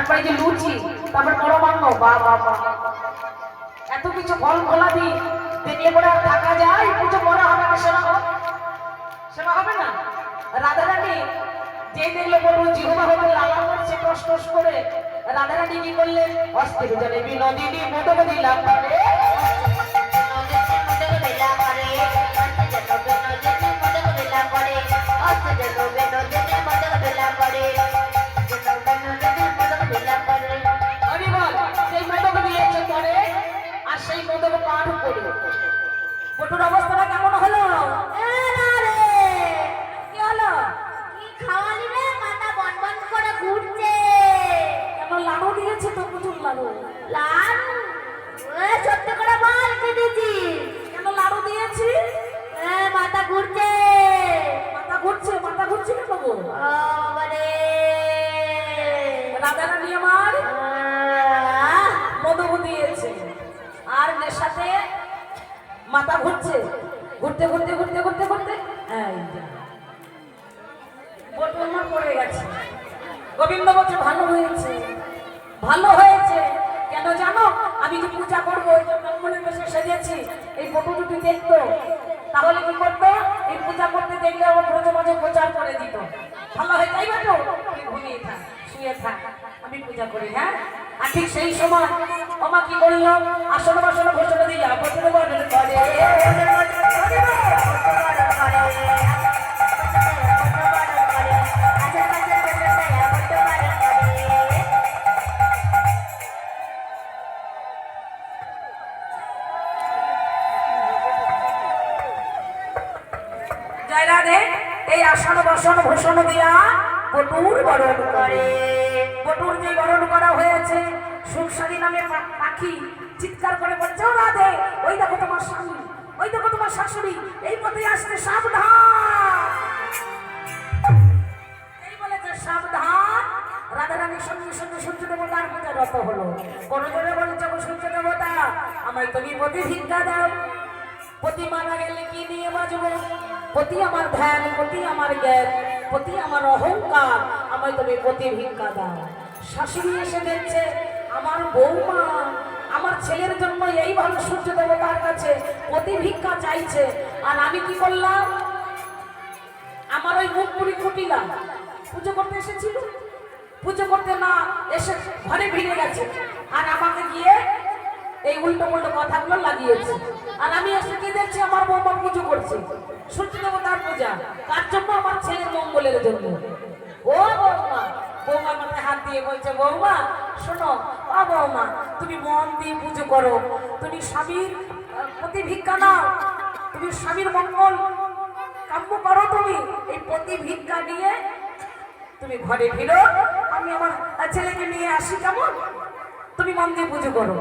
তারপরে যে লুচি, তারপর পরমান্ন, বা বা বা এত কিছু ফল ফলাদি দেখলে পরে আর থাকা যায়? পুজো করা হবে না, সেবা হবে? সেবা হবে না? রাধারানী যে দেখলো বলবো জিহ্বা হতে লালা করছে টস টস করে, রাধারানী কি করলেন? অস্থির জলে বিনোদিনী মোদক দিলাম পারে, সেই মোদক দিয়েছে পরে, আর সেই মোদক পাঠ করলো। বটুর অবস্থাটা কেমন হলো? কি হলো? খাওয়ালি রে, মাথা বনবন করে ঘুরছে। কেন? লাড়ু দিয়েছে তো, প্রচুর লাড়ু। লাড়ু? সত্যি করে বল, কি দিয়েছিস? কেন লাড়ু দিয়েছি? মাথা ঘুরছে। মাথা ঘুরছে? মাথা ঘুরছে কেন গো? বাবারে, রাধারানী আমার মোদক দিয়েছে, আর নেশাতে মাথা ঘুরছে। ঘুরতে ঘুরতে ঘুরতে ঘুরতে ঘুরতে বটু আমার পড়ে গেছে। গোবিন্দ বলছে ভালো হয়েছে, ভালো হয়েছে। কেন জানো? আমি যে পূজা করবো ওই জন্য মনে বসে সেজেছি। এই বটু যদি দেখতো তাহলে কি করতো? এই পূজা করতে দেখলে আমার মাঝে মাঝে প্রচার করে দিত। ভালো হয়ে যাই বটু, তুই ঘুমিয়ে থাক, শুয়ে থাক, আমি পূজা করি। হ্যাঁ, আর ঠিক সেই সময় ওমা কি করলো? আসন বাসন ঘোষণা দিয়ে বটুর বর্ণন করে, জয় রাধে। এই আসন বাসন ভূষণ দিয়া বটুর বরণ করে। বটুর যে বরণ করা হয়েছে, সুখসারী নামে পাখি চিৎকার করে বলছে, ও রাধে, ওই দেখো তোমার স্বামী, ওই দেখো তোমার শাশুড়ি, এই পথে আসতে সাবধান। এই বলেছে সাবধান। রাধারানীর সঙ্গে সঙ্গে সূর্য দেবতার পূজা রত হলো। কোন জনে বলছে, ও সূর্য দেবতা, আমায় তুমি পতি ভিক্ষা দাও। পতি মারা গেলে কি নিয়ে বাঁচবো? পতি আমার ধ্যান, পতি আমার জ্ঞান, পতি আমার অহংকার, আমায় তুমি পতি ভিক্ষা দাও। শাশুড়ি এসে দেখছে আমার বৌমা আমার ছেলের জন্য এইভাবে সূর্য দেবতার কাছে পতি ভিক্ষা চাইছে, আর আমি কি করলাম? আমার ওই মুখ পুরি খুটিলাম। পুজো করতে এসেছিল, পুজো করতে না এসে ঘরে ভিড়ে গেছে, আর আমাকে গিয়ে এই উল্টো উল্টো কথাগুলো লাগিয়েছে। আর আমি এসে কি দেখছি? আমার বৌমা পুজো করছে, সূর্য দেবতার পূজা। কার জন্য? আমার ছেলের মঙ্গলের জন্য। ও বৌমা, বৌমার মাথায় হাত দিয়ে বলছে, বৌমা শোনো, ও বৌমা, তুমি মন দিয়ে পুজো করো, তুমি স্বামীর প্রতি ভিক্ষা নাও, তুমি স্বামীর মঙ্গল কাম্য করো। তুমি এই প্রতি ভিক্ষা নিয়ে তুমি ঘরে ফিরো, আমি আমার ছেলেকে নিয়ে আসি, কেমন? তুমি মন দিয়ে পুজো করো।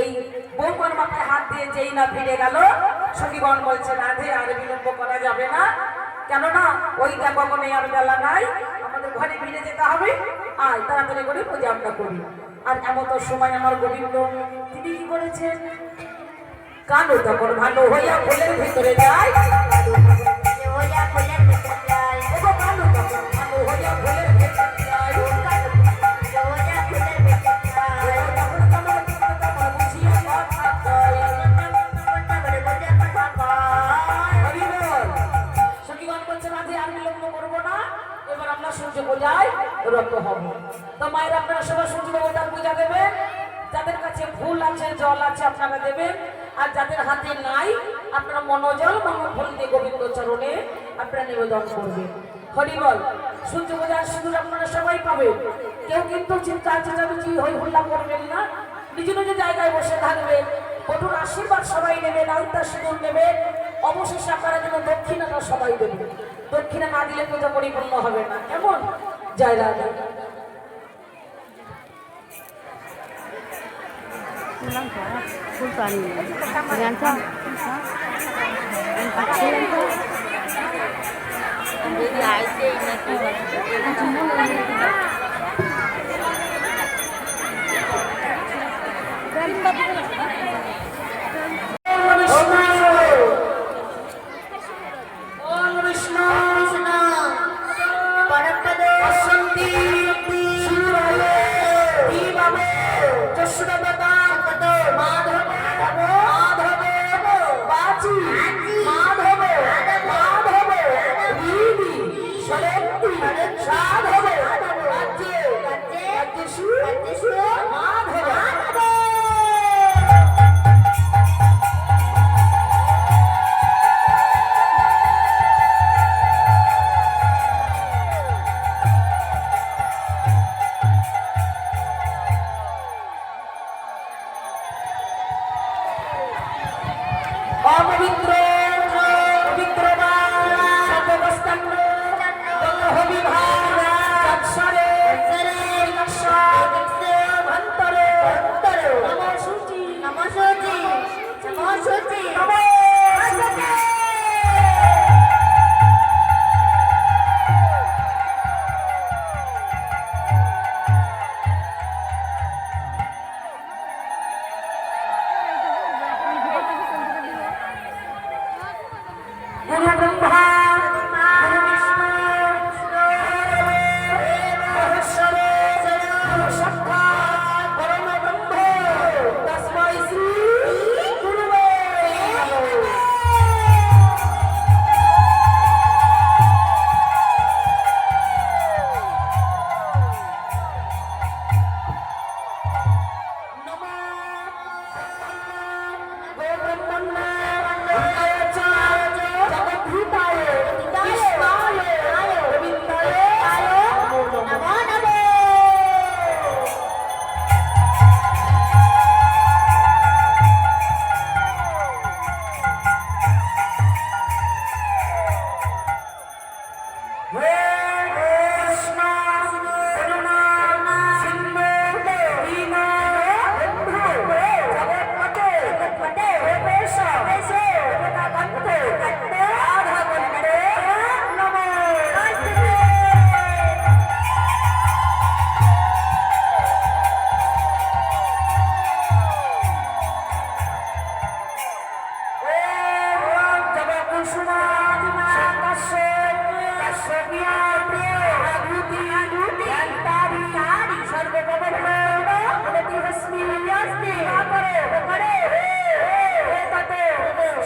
এই বৌমার মাথায় হাত দিয়ে যেই না ফিরে গেল, সখীগণ বলছে, রাধে, আর বিলম্ব করা যাবে না, কেননা ওই কখনো আর বেলা নাই, আমাদের ঘরে ফিরে যেতে হবে। আয় তাড়াতাড়ি করে পূজা আমরা করি। আর এমন সময় আমার গোবিন্দ তিনি কি করেছেন? কালো তখন ভালো হইয়া ফুলের ভিতরে যায়, কালো তখন ভালো হইয়া ফুলের ভিতরে যায়, সূর্য পূজায় রত হব। তো মায়ের আপনারা সবাই সূর্য দেবতার পূজা দেবেন। যাদের কাছে ফুল আছে, জল আছে, আপনারা দেবেন। আর যাদের হাতে নাই, আপনারা মনোজল ফুল দিয়ে গোবিন্দ চরণে আপনারা নিবেদন করবেন। হরিবল। সূর্য পূজার সিঁদুর আপনারা সবাই পাবেন। কেউ কিন্তু চিন্তা চেঁচামেচি হই হুল্লা করবেন না, নিজ নিজ জায়গায় বসে থাকবেন। বটুর আশীর্বাদ সবাই নেবেন, আলতা সিঁদুর নেবেন। অবশেষে আপনারা যেন দক্ষিণাটা সবাই দেবেন। দক্ষিণা না দিলে পূজা পরিপূর্ণ হবে না, কেমন? জয় রাধা। অপবিত্র পবিত্র সর্বস্তান্ন হবিভার তৎসরে ভন্তরে নমঃ শুচি নমঃ শুচি নমঃ শুচি নমঃ শুচি। গুরু ব্রহ্মা গুরু বিষ্ণু মহেশ্বরে গুরু সাক্ষাৎ পরম ব্রহ্ম তস্मै শ্রী গুরুবে নমঃ। নমো নমো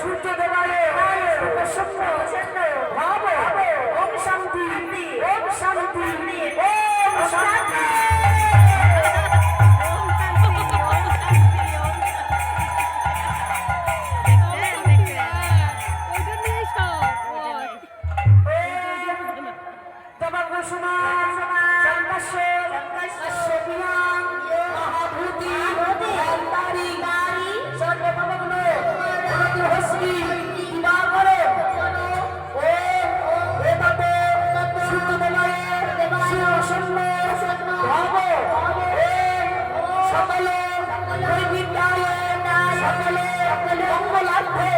সূর্য দেবায় ভাব ওম শান্তি ওম শান্তি ওম শান্তি। সকলে সকলে মঙ্গলার্থে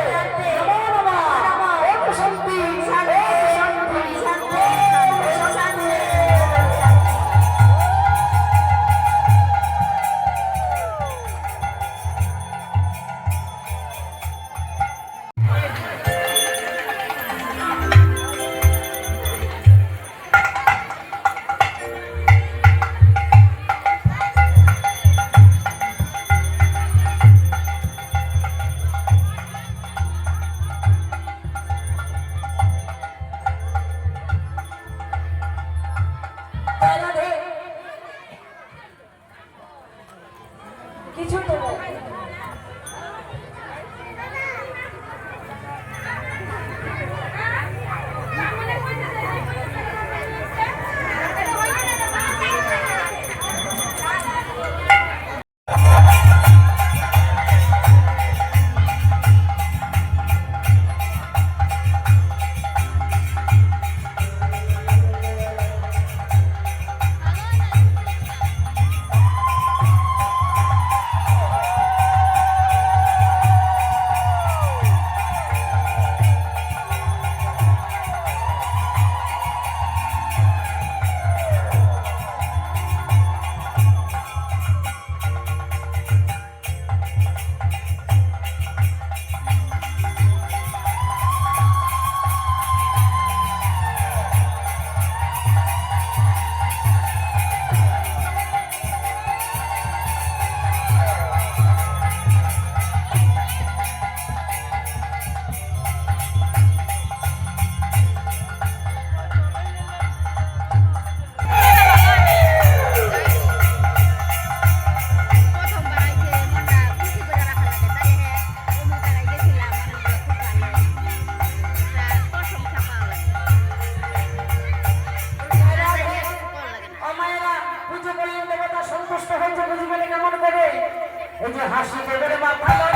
নমো নমঃ। ওম শান্তি শান্তি শান্তি শান্তি। কিছু তো বল। সন্তুষ্ট হয়েছে বুঝি বলে কেমন করে এই যে হাসি করে মাথা